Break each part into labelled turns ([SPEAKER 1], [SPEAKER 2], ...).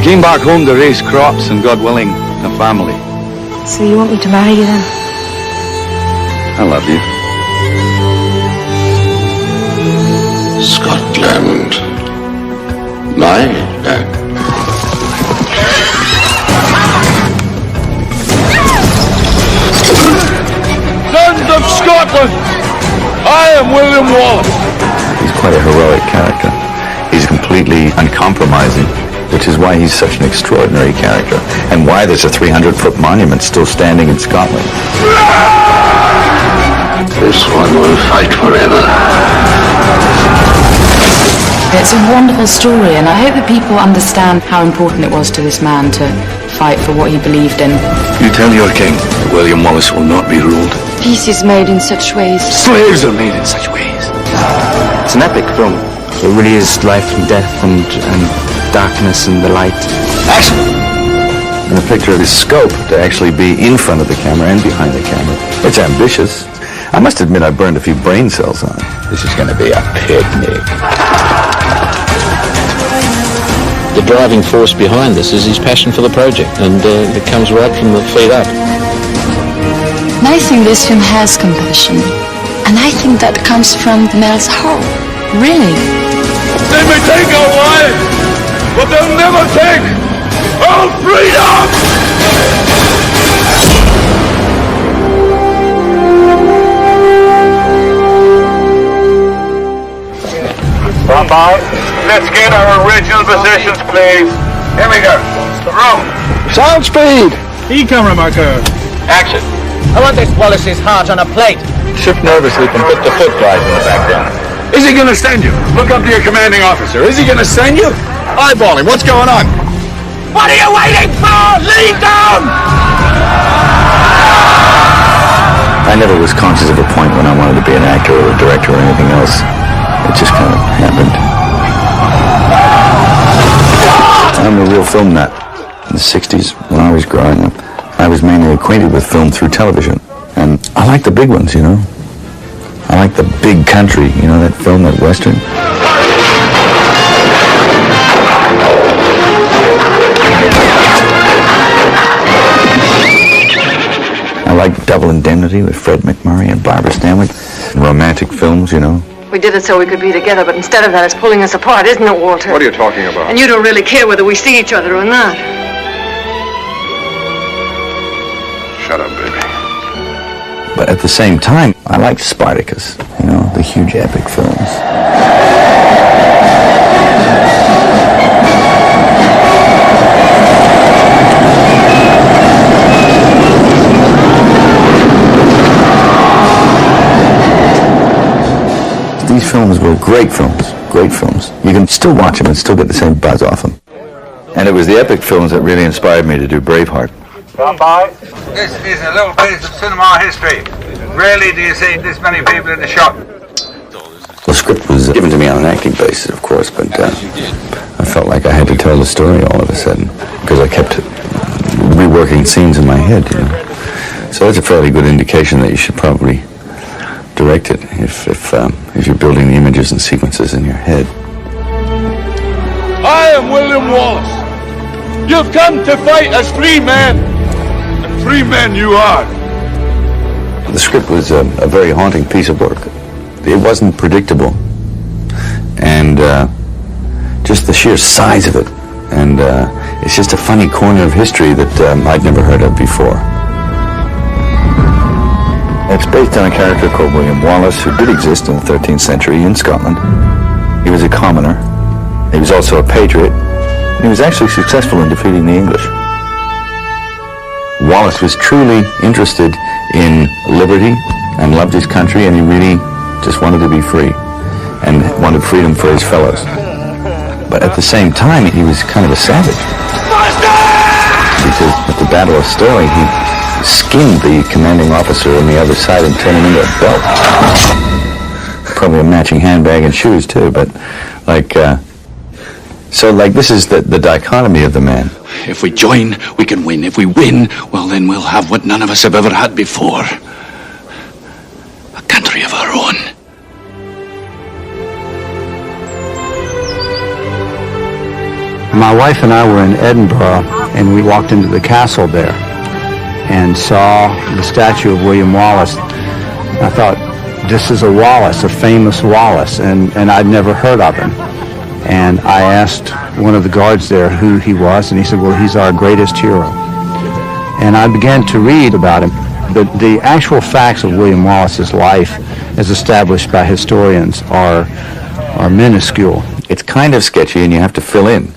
[SPEAKER 1] came back home to raise crops and, God willing, a family.
[SPEAKER 2] So you want me to marry you then?
[SPEAKER 1] I love you.
[SPEAKER 3] Scotland. My land.
[SPEAKER 1] Sons of Scotland! I am William Wallace.
[SPEAKER 4] He's quite a heroic character. He's completely uncompromising, which is why he's such an extraordinary character, and why there's a 300-foot monument still standing in Scotland.
[SPEAKER 3] This one will fight forever.
[SPEAKER 5] It's a wonderful story, and I hope that people understand how important it was to this man to fight for what he believed in.
[SPEAKER 3] You tell your king that William Wallace will not be ruled.
[SPEAKER 2] Peace is made in such ways.
[SPEAKER 3] Slaves are made in such ways.
[SPEAKER 6] It's an epic film. It really is life and death and darkness and the light.
[SPEAKER 3] Action!
[SPEAKER 4] And the picture of his scope to actually be in front of the camera and behind the camera. It's ambitious. I must admit I burned a few brain cells on it. This is going to be a picnic.
[SPEAKER 7] The driving force behind this is his passion for the project, and it comes right from the feet up.
[SPEAKER 5] And I think this film has compassion, and I think that comes from Mel's heart. Really.
[SPEAKER 1] They may take our lives, but they'll never take our freedom! Stand by. Let's get our original positions, please. Here we go. Room.
[SPEAKER 6] Sound speed!
[SPEAKER 1] E-camera marker.
[SPEAKER 3] Action!
[SPEAKER 8] I want this Wallace's heart on a plate.
[SPEAKER 1] Shift nervously from foot to foot, guys, in the background. Is he gonna send you? Look up to your commanding officer. Is he gonna send you? Eyeball him. What's going on?
[SPEAKER 8] What are you waiting for? Lead down!
[SPEAKER 4] I never was conscious of a point when I wanted to be an actor or a director or anything else. It just kind of happened. I'm a real film nut. In the 60s, when I was growing up, I was mainly acquainted with film through television. And I like the big ones, you know. I like the big country, you know, that film, that Western. I like Double Indemnity with Fred MacMurray and Barbara Stanwyck. Romantic films, you know.
[SPEAKER 2] We did it so we could be together, but instead of that, it's pulling us apart, isn't it, Walter?
[SPEAKER 1] What are you talking about?
[SPEAKER 2] And you don't really care whether we see each other or not.
[SPEAKER 3] Shut up, baby.
[SPEAKER 4] But at the same time, I like Spartacus, you know, the huge epic films. These films were great films, great films. You can still watch them and still get the same buzz off them. And it was the epic films that really inspired me to do Braveheart.
[SPEAKER 1] Stand by. This is a little piece of cinema history. Rarely do you see this many people in the shop.
[SPEAKER 4] The script was given to me on an acting basis, of course, but I felt like I had to tell the story all of a sudden because I kept reworking scenes in my head, you know. So that's a fairly good indication that you should probably direct it if you're building the images and sequences in your head.
[SPEAKER 1] I am William Wallace. You've come to fight as free men, and free men you are.
[SPEAKER 4] The script was a very haunting piece of work. It wasn't predictable, and just the sheer size of it, and it's just a funny corner of history that I'd never heard of before. It's based on a character called William Wallace, who did exist in the 13th century in Scotland. He was a commoner. He was also a patriot. And he was actually successful in defeating the English. Wallace was truly interested in liberty and loved his country, and he really just wanted to be free and wanted freedom for his fellows. But at the same time, he was kind of a savage. Because at the Battle of Stirling, he skinned the commanding officer on the other side and turned him into a belt. Probably a matching handbag and shoes too, but so this is the dichotomy of the man.
[SPEAKER 3] If we join, we can win. If we win, well, then we'll have what none of us have ever had before. A country of our own.
[SPEAKER 9] My wife and I were in Edinburgh, and we walked into the castle there and saw the statue of William Wallace. I thought, this is a Wallace, a famous Wallace, and I'd never heard of him. And I asked one of the guards there who he was, and he said, well, he's our greatest hero. And I began to read about him. But the actual facts of William Wallace's life, as established by historians, are minuscule.
[SPEAKER 4] It's kind of sketchy, and you have to fill in.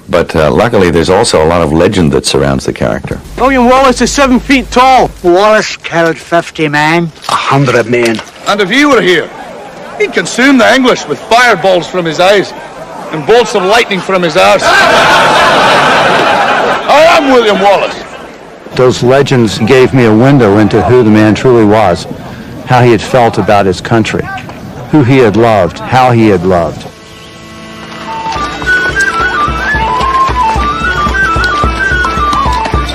[SPEAKER 4] But luckily, there's also a lot of legend that surrounds the character.
[SPEAKER 8] William Wallace is 7 feet tall.
[SPEAKER 10] Wallace killed 50 men, 100 men.
[SPEAKER 1] And if he were here, he'd consume the English with fireballs from his eyes and bolts of lightning from his arse. I am William Wallace.
[SPEAKER 9] Those legends gave me a window into who the man truly was, how he had felt about his country, who he had loved, how he had loved.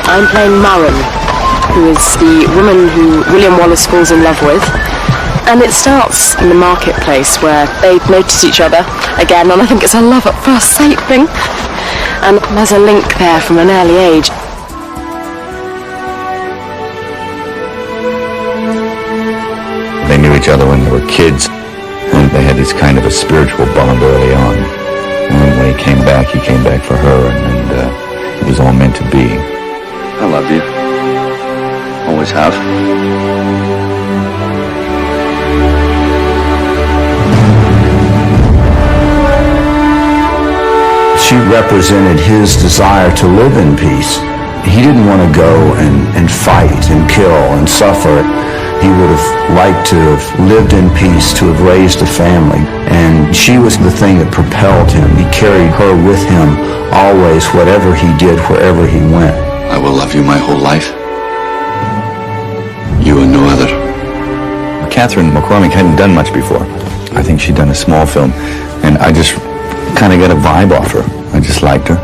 [SPEAKER 11] I'm playing Maren, who is the woman who William Wallace falls in love with. And it starts in the marketplace where they notice each other again, and I think it's a love at first sight thing. And there's a link there from an early age.
[SPEAKER 4] They knew each other when they were kids, and they had this kind of a spiritual bond early on. And then when he came back for her, and it was all meant to be. I love you. Always have.
[SPEAKER 9] She represented his desire to live in peace. He didn't want to go and fight and kill and suffer. He would have liked to have lived in peace, to have raised a family. And she was the thing that propelled him. He carried her with him always, whatever he did, wherever he went.
[SPEAKER 3] I will love you my whole life. You and no other.
[SPEAKER 4] Catherine McCormick hadn't done much before. I think she'd done a small film, and I just kind of got a vibe off her. I just liked her.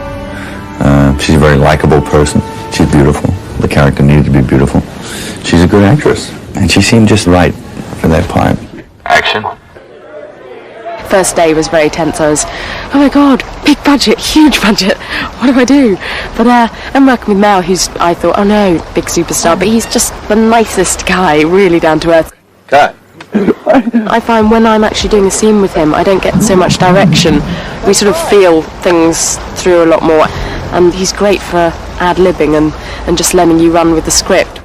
[SPEAKER 4] She's a very likable person. She's beautiful. The character needed to be beautiful. She's a good actress, and she seemed just right for that part.
[SPEAKER 3] Action.
[SPEAKER 11] First day was very tense. I was, oh my God, big budget, huge budget. What do I do? But I'm working with Mel, who's, I thought, oh no, big superstar, but he's just the nicest guy, really down to earth.
[SPEAKER 3] Cut.
[SPEAKER 11] I find when I'm actually doing a scene with him, I don't get so much direction. We sort of feel things through a lot more, and he's great for ad-libbing and just letting you run with the script.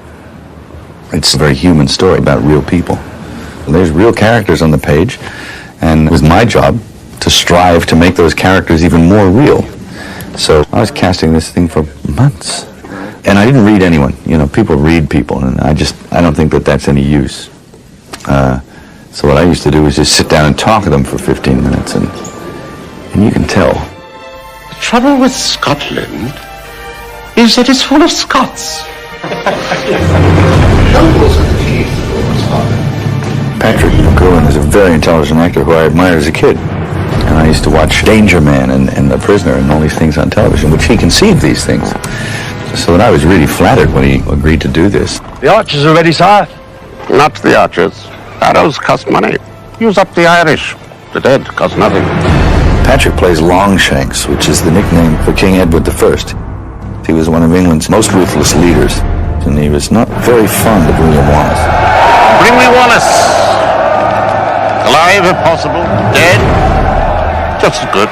[SPEAKER 4] It's a very human story about real people. There's real characters on the page, and it was my job to strive to make those characters even more real. So I was casting this thing for months, and I didn't read anyone. You know, people read people, and I don't think that that's any use. So what I used to do was just sit down and talk to them for 15 minutes, and you can tell.
[SPEAKER 12] The trouble with Scotland is that it's full of Scots.
[SPEAKER 4] Patrick McGowan is a very intelligent actor who I admired as a kid. And I used to watch Danger Man and The Prisoner and all these things on television, which he conceived these things. So that I was really flattered when he agreed to do this.
[SPEAKER 12] The archers are ready, sire. Not the archers. Arrows cost money. Use up the Irish. The dead cost nothing.
[SPEAKER 4] Patrick plays Longshanks, which is the nickname for King Edward I. He was one of England's most ruthless leaders, and he was not very fond of William Wallace.
[SPEAKER 12] Bring me Wallace. Alive if possible. Dead. Just as good.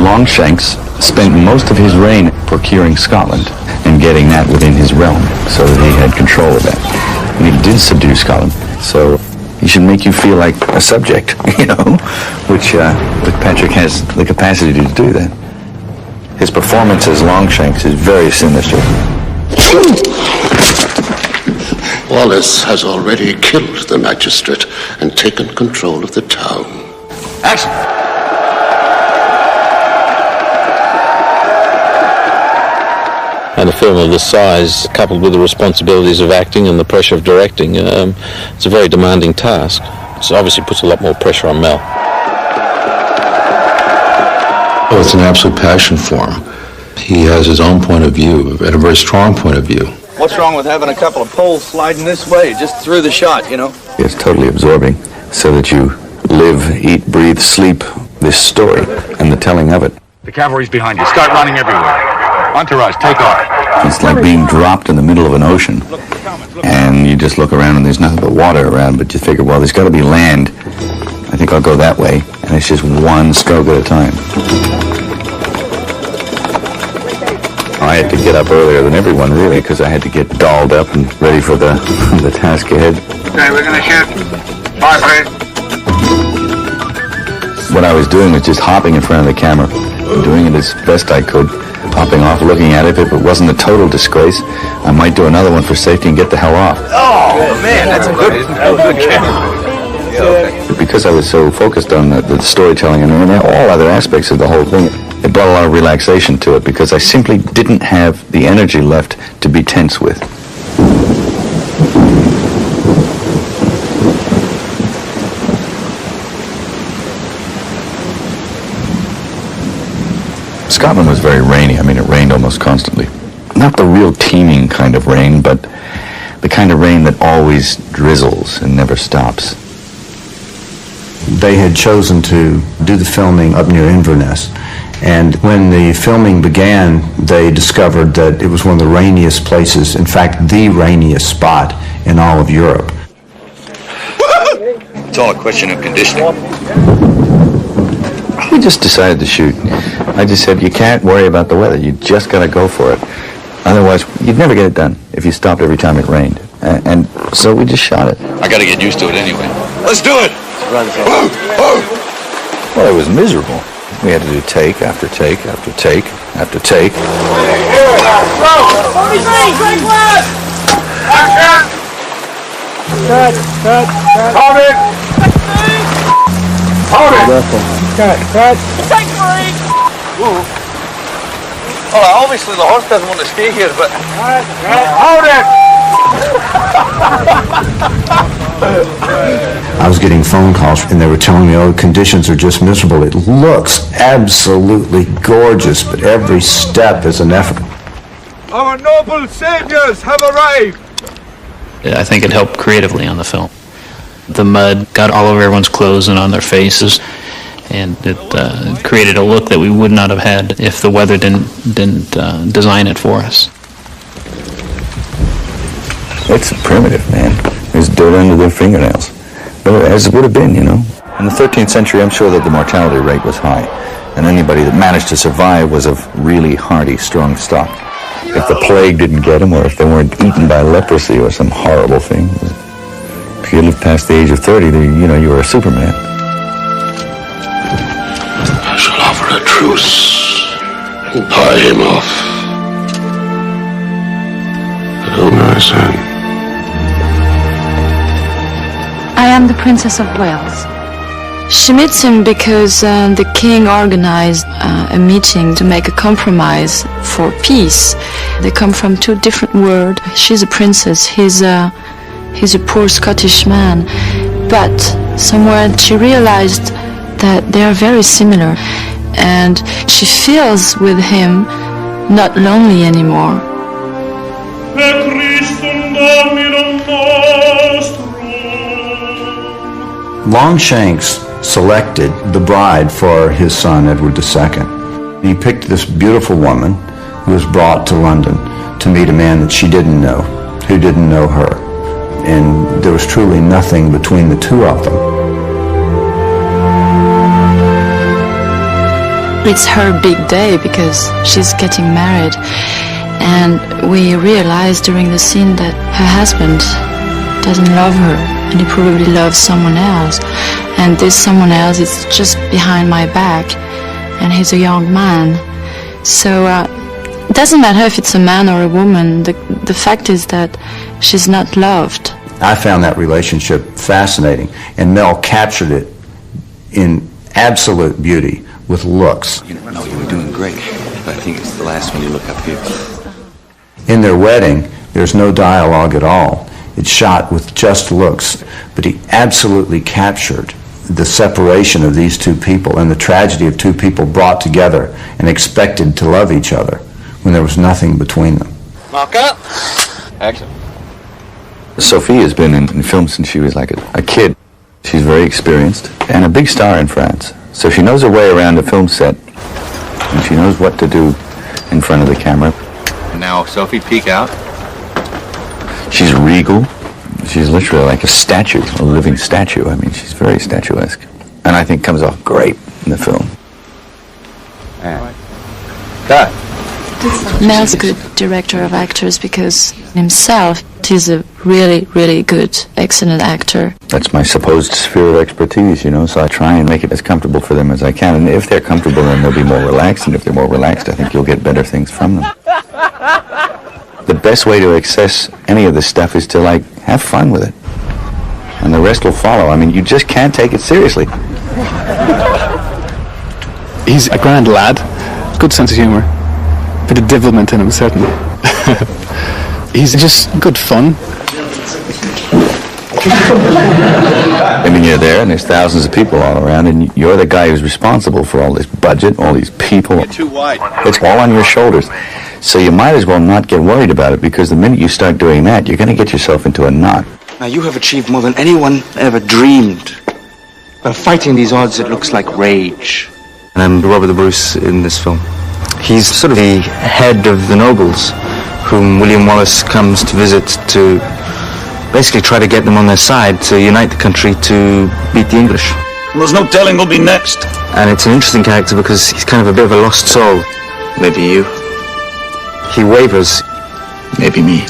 [SPEAKER 4] Longshanks spent most of his reign procuring Scotland and getting that within his realm so that he had control of that. And he did subdue Scotland, so he should make you feel like a subject, you know, which Patrick has the capacity to do that. His performance as Longshanks is very sinister.
[SPEAKER 12] Wallace has already killed the magistrate and taken control of the town.
[SPEAKER 3] Action.
[SPEAKER 7] And a film of this size, coupled with the responsibilities of acting and the pressure of directing, it's a very demanding task. So obviously puts a lot more pressure on Mel.
[SPEAKER 13] Oh, it's an absolute passion for him. He has his own point of view, and a very strong point of view.
[SPEAKER 14] What's wrong with having a couple of poles sliding this way, just through the shot, you know?
[SPEAKER 4] It's totally absorbing, so that you live, eat, breathe, sleep this story and the telling of it.
[SPEAKER 1] The cavalry's behind you. Start running everywhere. Entourage, take off.
[SPEAKER 4] It's like being dropped in the middle of an ocean, and you just look around and there's nothing but water around, but you figure, well, there's got to be land. I think I'll go that way, and it's just one stroke at a time. I had to get up earlier than everyone, really, because I had to get dolled up and ready for the task ahead.
[SPEAKER 12] Okay, we're going to shoot. 5 feet.
[SPEAKER 4] What I was doing was just hopping in front of the camera, doing it as best I could, popping off, looking at it. If it wasn't a total disgrace, I might do another one for safety and get the hell off.
[SPEAKER 14] Oh, man, that's a good camera. Yeah, okay.
[SPEAKER 4] Because I was so focused on the storytelling and all other aspects of the whole thing, it brought a lot of relaxation to it because I simply didn't have the energy left to be tense with. Scotland was very rainy. I mean, it rained almost constantly. Not the real teeming kind of rain, but the kind of rain that always drizzles and never stops.
[SPEAKER 9] They had chosen to do the filming up near Inverness, and when the filming began, they discovered that it was one of the rainiest places, in fact, the rainiest spot in all of Europe.
[SPEAKER 1] It's all a question of conditioning.
[SPEAKER 4] We just decided to shoot. I just said, you can't worry about the weather. You just got to go for it. Otherwise, you'd never get it done if you stopped every time it rained. And so we just shot it.
[SPEAKER 3] I got to get used to it anyway.
[SPEAKER 1] Let's do it!
[SPEAKER 4] Well, it was miserable. We had to do take after take after take after take.
[SPEAKER 1] Hold it! Hold it!
[SPEAKER 8] Cut.
[SPEAKER 14] Well, obviously the horse doesn't want to stay here, but...
[SPEAKER 1] Hold it!
[SPEAKER 9] I was getting phone calls, and they were telling me, oh, the conditions are just miserable. It looks absolutely gorgeous, but every step is an effort.
[SPEAKER 1] Our noble saviors have arrived!
[SPEAKER 15] I think it helped creatively on the film. The mud got all over everyone's clothes and on their faces, and it created a look that we would not have had if the weather didn't design it for us.
[SPEAKER 4] It's primitive, man. There's dirt under their fingernails. As it would have been, you know. In the 13th century, I'm sure that the mortality rate was high, and anybody that managed to survive was of really hardy, strong stock. If the plague didn't get them, or if they weren't eaten by leprosy or some horrible thing, if you lived past the age of 30, you know, you were a Superman.
[SPEAKER 3] I shall offer a truce and tie him off. Oh, my son.
[SPEAKER 5] I am the Princess of Wales. She meets him because the king organized a meeting to make a compromise for peace. They come from two different worlds. She's a princess, he's a poor Scottish man. But somewhere she realized that they are very similar, and she feels with him not lonely anymore.
[SPEAKER 9] Longshanks selected the bride for his son, Edward II. He picked this beautiful woman who was brought to London to meet a man that she didn't know, who didn't know her. And there was truly nothing between the two of them.
[SPEAKER 5] It's her big day because she's getting married. And we realize during the scene that her husband doesn't love her, and he probably loves someone else. And this someone else is just behind my back, and he's a young man. So it doesn't matter if it's a man or a woman. The fact is that she's not loved.
[SPEAKER 9] I found that relationship fascinating, and Mel captured it in absolute beauty with looks.
[SPEAKER 4] You never know, you were doing great, but I think it's the last one you look up here.
[SPEAKER 9] In their wedding, there's no dialogue at all. It's shot with just looks, but he absolutely captured the separation of these two people and the tragedy of two people brought together and expected to love each other when there was nothing between them.
[SPEAKER 14] Mark up. Action.
[SPEAKER 4] Sophie has been in film since she was like a kid. She's very experienced and a big star in France. So she knows her way around a film set, and she knows what to do in front of the camera.
[SPEAKER 6] Now, Sophie, peek out.
[SPEAKER 4] She's regal. She's literally like a statue, a living statue. I mean, she's very statuesque. And I think comes off great in the film.
[SPEAKER 6] Cut.
[SPEAKER 5] Mel's a good director of actors because himself, he's a really, really good, excellent actor.
[SPEAKER 4] That's my supposed sphere of expertise, you know, so I try and make it as comfortable for them as I can. And if they're comfortable, then they'll be more relaxed. And if they're more relaxed, I think you'll get better things from them. The best way to access any of this stuff is to, like, have fun with it. And the rest will follow. I mean, you just can't take it seriously.
[SPEAKER 16] He's a grand lad, good sense of humour, bit of devilment in him, certainly. He's just good fun.
[SPEAKER 4] I mean, you're there, and there's thousands of people all around, and you're the guy who's responsible for all this budget, all these people.
[SPEAKER 14] You're too wide.
[SPEAKER 4] It's all on your shoulders. So you might as well not get worried about it, because the minute you start doing that, you're going to get yourself into a knot.
[SPEAKER 6] Now, you have achieved more than anyone ever dreamed. By fighting these odds, it looks like rage. And I'm Robert the Bruce in this film. He's sort of the head of the nobles, whom William Wallace comes to visit to basically try to get them on their side, to unite the country to beat the English.
[SPEAKER 3] Well, there's no telling who'll be next.
[SPEAKER 6] And it's an interesting character because he's kind of a bit of a lost soul. Maybe you. He wavers.
[SPEAKER 3] Maybe me.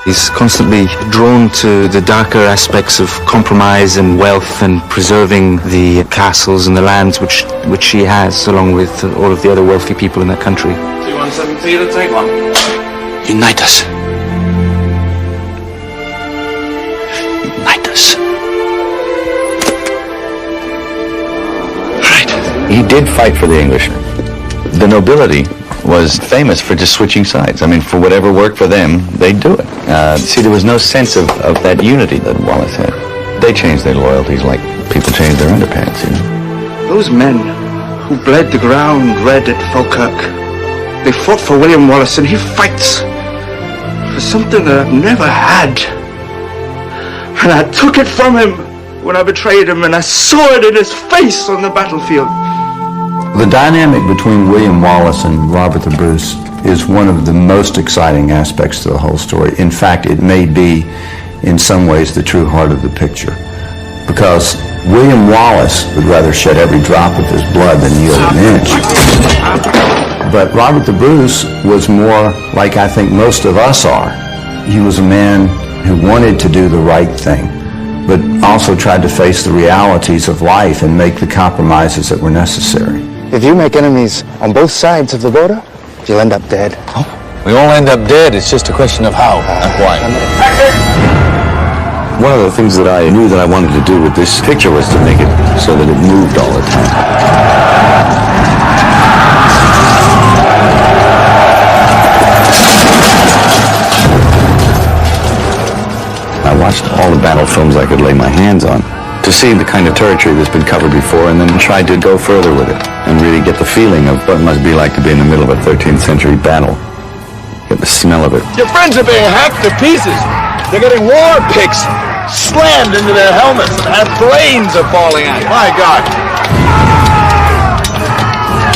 [SPEAKER 6] He's constantly drawn to the darker aspects of compromise and wealth and preserving the castles and the lands which he has, along with all of the other wealthy people in that country.
[SPEAKER 14] 217 to take one.
[SPEAKER 3] Unite us. Unite us. Right.
[SPEAKER 4] He did fight for the English. The nobility was famous for just switching sides. I mean, for whatever worked for them, they'd do it. See, there was no sense of that unity that Wallace had. They changed their loyalties like people change their underpants, you know.
[SPEAKER 6] Those men who bled the ground red at Falkirk, they fought for William Wallace, and he fights for something that I've never had. And I took it from him when I betrayed him, and I saw it in his face on the battlefield.
[SPEAKER 9] The dynamic between William Wallace and Robert the Bruce is one of the most exciting aspects to the whole story. In fact, it may be, in some ways, the true heart of the picture. Because William Wallace would rather shed every drop of his blood than yield an inch. But Robert the Bruce was more like I think most of us are. He was a man who wanted to do the right thing, but also tried to face the realities of life and make the compromises that were necessary.
[SPEAKER 6] If you make enemies on both sides of the border, you'll end up dead.
[SPEAKER 1] We all end up dead. It's just a question of how and why.
[SPEAKER 4] One of the things that I knew that I wanted to do with this picture was to make it so that it moved all the time. I watched all the battle films I could lay my hands on to see the kind of territory that's been covered before, and then tried to go further with it and really get the feeling of what it must be like to be in the middle of a 13th century battle. Get the smell of it.
[SPEAKER 14] Your friends are being hacked to pieces. They're getting war picks slammed into their helmets, and brains are falling out. My God.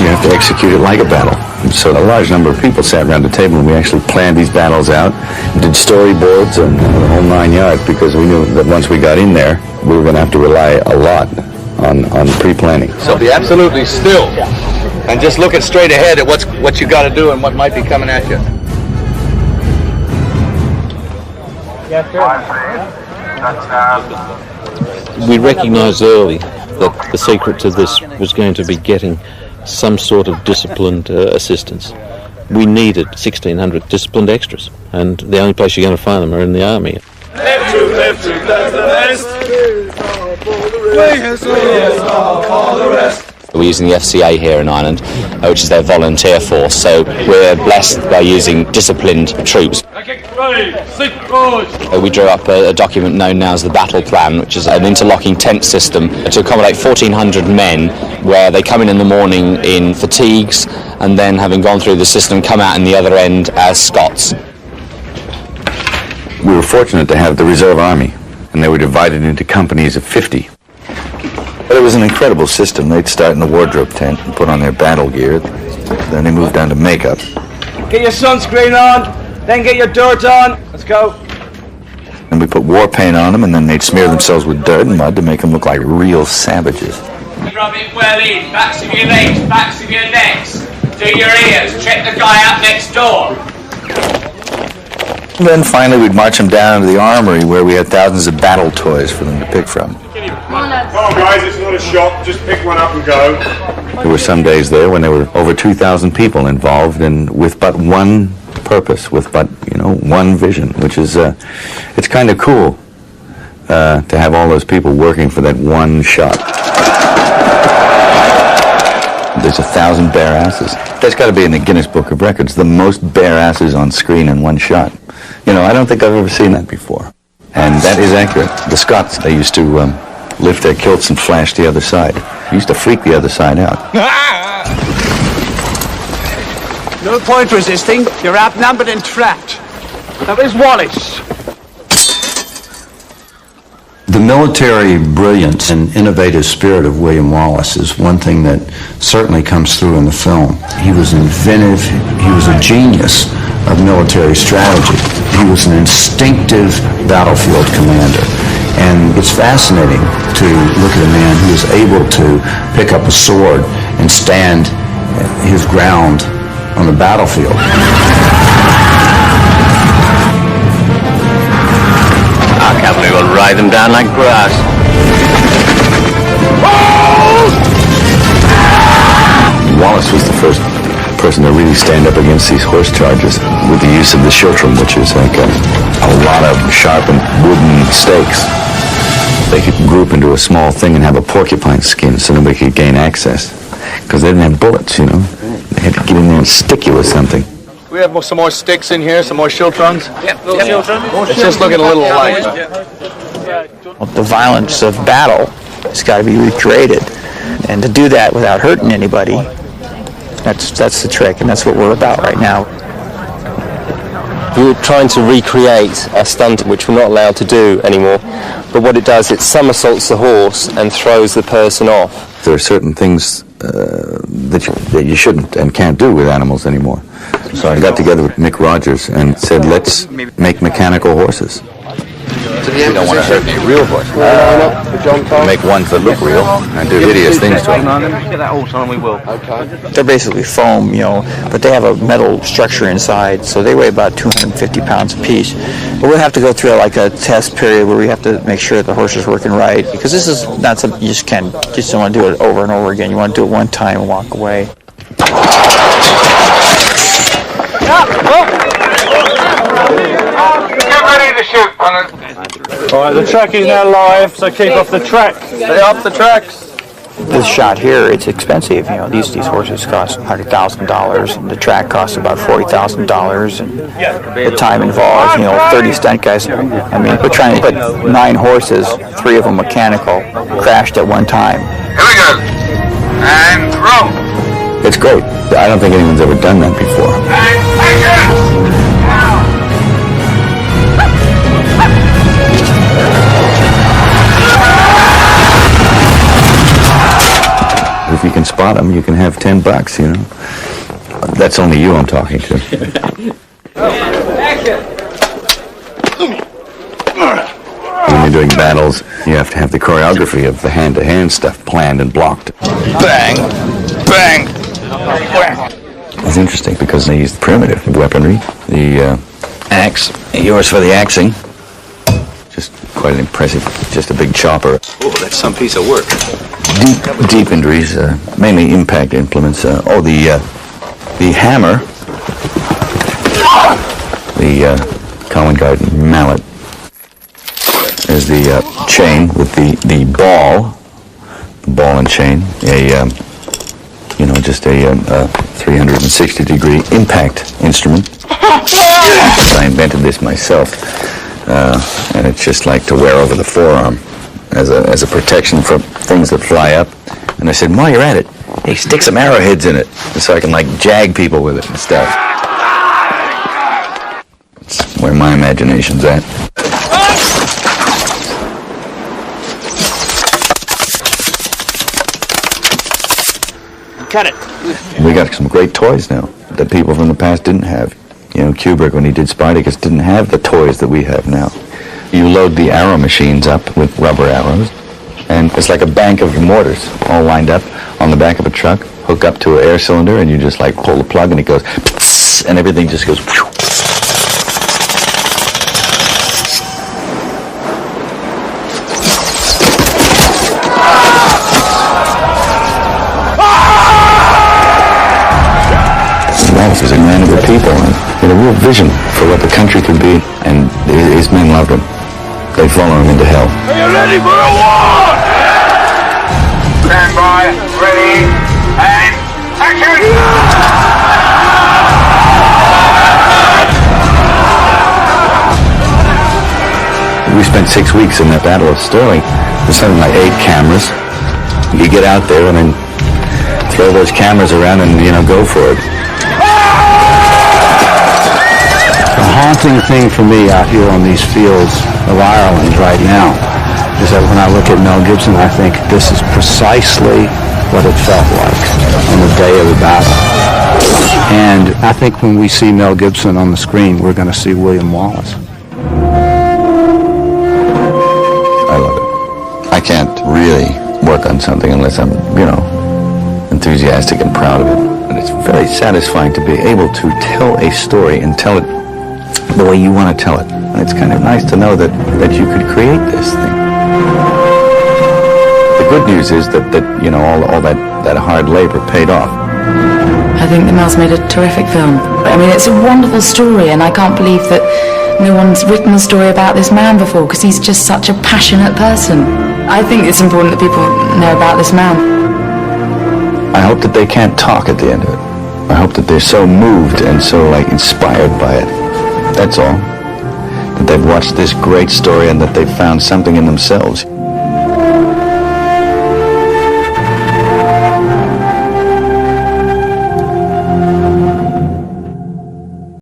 [SPEAKER 4] You have to execute it like a battle. So a large number of people sat around the table, and we actually planned these battles out, did storyboards and the whole 9 yards, because we knew that once we got in there, we were going to have to rely a lot on pre-planning.
[SPEAKER 14] So be absolutely still and just looking straight ahead at what you got to do and what might be coming at you.
[SPEAKER 7] We recognised early that the secret to this was going to be getting some sort of disciplined assistance. We needed 1,600 disciplined extras, and the only place you're going to find them are in the army.
[SPEAKER 14] Left to, that's the best. All the rest.
[SPEAKER 17] We're using the FCA here in Ireland, which is their volunteer force, so we're blessed by using disciplined troops. We drew up a document known now as the battle plan, which is an interlocking tent system to accommodate 1,400 men, where they come in the morning in fatigues, and then, having gone through the system, come out in the other end as Scots.
[SPEAKER 4] We were fortunate to have the Reserve Army, and they were divided into companies of 50. But it was an incredible system. They'd start in the wardrobe tent and put on their battle gear. Then they moved on to makeup.
[SPEAKER 8] Get your sunscreen on, then get your dirt on. Let's go.
[SPEAKER 4] And we put war paint on them, and then they'd smear themselves with dirt and mud to make them look like real savages.
[SPEAKER 18] Rub it well in, backs of your legs, backs of your necks. Do your ears, check the guy out next door.
[SPEAKER 4] And then finally we'd march them down to the armory where we had thousands of battle toys for them to pick from.
[SPEAKER 19] Come on guys, it's not a shop, just pick one up and go.
[SPEAKER 4] There were some days there when there were over 2,000 people involved and with but one purpose, with but, one vision, which is, it's kind of cool to have all those people working for that one shot. There's 1,000 bare asses. That's got to be in the Guinness Book of Records, the most bare asses on screen in one shot. I don't think I've ever seen that before. And that is accurate. The Scots, they used to lift their kilts and flash the other side. They used to freak the other side out.
[SPEAKER 10] No point resisting. You're outnumbered and trapped. Now where's Wallace?
[SPEAKER 9] The military brilliance and innovative spirit of William Wallace is one thing that certainly comes through in the film. He was inventive. He was a genius of military strategy. He was an instinctive battlefield commander. And it's fascinating to look at a man who is able to pick up a sword and stand his ground on the battlefield.
[SPEAKER 20] Our cavalry will ride them down like grass.
[SPEAKER 4] Wallace was the first person to really stand up against these horse chargers with the use of the schiltrum, which is like a lot of sharpened wooden stakes. They could group into a small thing and have a porcupine skin so nobody could gain access. Because they didn't have bullets, They had to get in there and stick you with something.
[SPEAKER 14] We have some more sticks in here, some more schiltrons.
[SPEAKER 8] Schiltrons.
[SPEAKER 14] It's just looking a little light.
[SPEAKER 21] The violence of battle has got to be recreated. And to do that without hurting anybody, that's the trick, and that's what we're about right now.
[SPEAKER 20] We're trying to recreate a stunt which we're not allowed to do anymore, but what it does, it somersaults the horse and throws the person off.
[SPEAKER 4] There are certain things that you shouldn't and can't do with animals anymore. So I got together with Mick Rogers and said, let's make mechanical horses. We don't want to hurt any real horses. Make ones that look real and do hideous things to them.
[SPEAKER 21] Get that horse on, we will. Okay. They're basically foam, but they have a metal structure inside, so they weigh about 250 pounds apiece. But we'll have to go through like a test period where we have to make sure the horse is working right, because this is not something you just don't want to do it over and over again. You want to do it one time and walk away.
[SPEAKER 19] Get ready to shoot,
[SPEAKER 8] Alright, the track is now live, so keep off the track. Stay off the tracks.
[SPEAKER 21] This shot here, it's expensive. These horses cost $100,000, and the track costs about $40,000, and the time involved, 30 stunt guys. We're trying to put 9 horses, 3 of them mechanical, crashed at one time.
[SPEAKER 19] Here we go. And roll.
[SPEAKER 4] It's great. I don't think anyone's ever done that before. If you can spot them, you can have $10, That's only you I'm talking to. When you're doing battles, you have to have the choreography of the hand-to-hand stuff planned and blocked. Bang! Bang! It's interesting because they use primitive weaponry. The axe, yours for the axing. Just quite impressive. Just a big chopper.
[SPEAKER 3] Oh, that's some piece of work.
[SPEAKER 4] Deep injuries, mainly impact implements. The hammer, the Common Garden mallet. There's the chain with the ball and chain. Just a 360-degree impact instrument. I invented this myself, and it's just like to wear over the forearm as a protection from things that fly up. And I said, while you're at it, hey, stick some arrowheads in it so I can jag people with it and stuff. That's where my imagination's at.
[SPEAKER 10] cut it.
[SPEAKER 4] We got some great toys now that people from the past didn't have. You know, Kubrick, when he did Spartacus, didn't have the toys that we have now. You load the arrow machines up with rubber arrows, and it's like a bank of mortars all lined up on the back of a truck, hook up to an air cylinder, and you just like pull the plug and it goes, and everything just goes. Wallace was a man of the people and had a real vision for what the country could be, and his men loved him. They follow him into hell.
[SPEAKER 14] Are you ready for a war?
[SPEAKER 18] Stand by, ready, and action!
[SPEAKER 4] We spent 6 weeks in that Battle of Sterling. There's something like 8 cameras. You get out there and then throw those cameras around and, go for it.
[SPEAKER 9] The haunting thing for me out here on these fields of Ireland right now is that when I look at Mel Gibson, I think this is precisely what it felt like on the day of the battle. And I think when we see Mel Gibson on the screen, we're going to see William Wallace.
[SPEAKER 4] I love it. I can't really work on something unless I'm, enthusiastic and proud of it. And it's very satisfying to be able to tell a story and tell it the way you want to tell it. And it's kind of nice to know that you could create this thing. The good news is that all that hard labor paid off.
[SPEAKER 5] I think that Mel's made a terrific film. I mean, it's a wonderful story, and I can't believe that no one's written a story about this man before, because he's just such a passionate person. I think it's important that people know about this man.
[SPEAKER 4] I hope that they can't talk at the end of it. I hope that they're so moved and so, inspired by it. That's all. That they've watched this great story and that they've found something in themselves.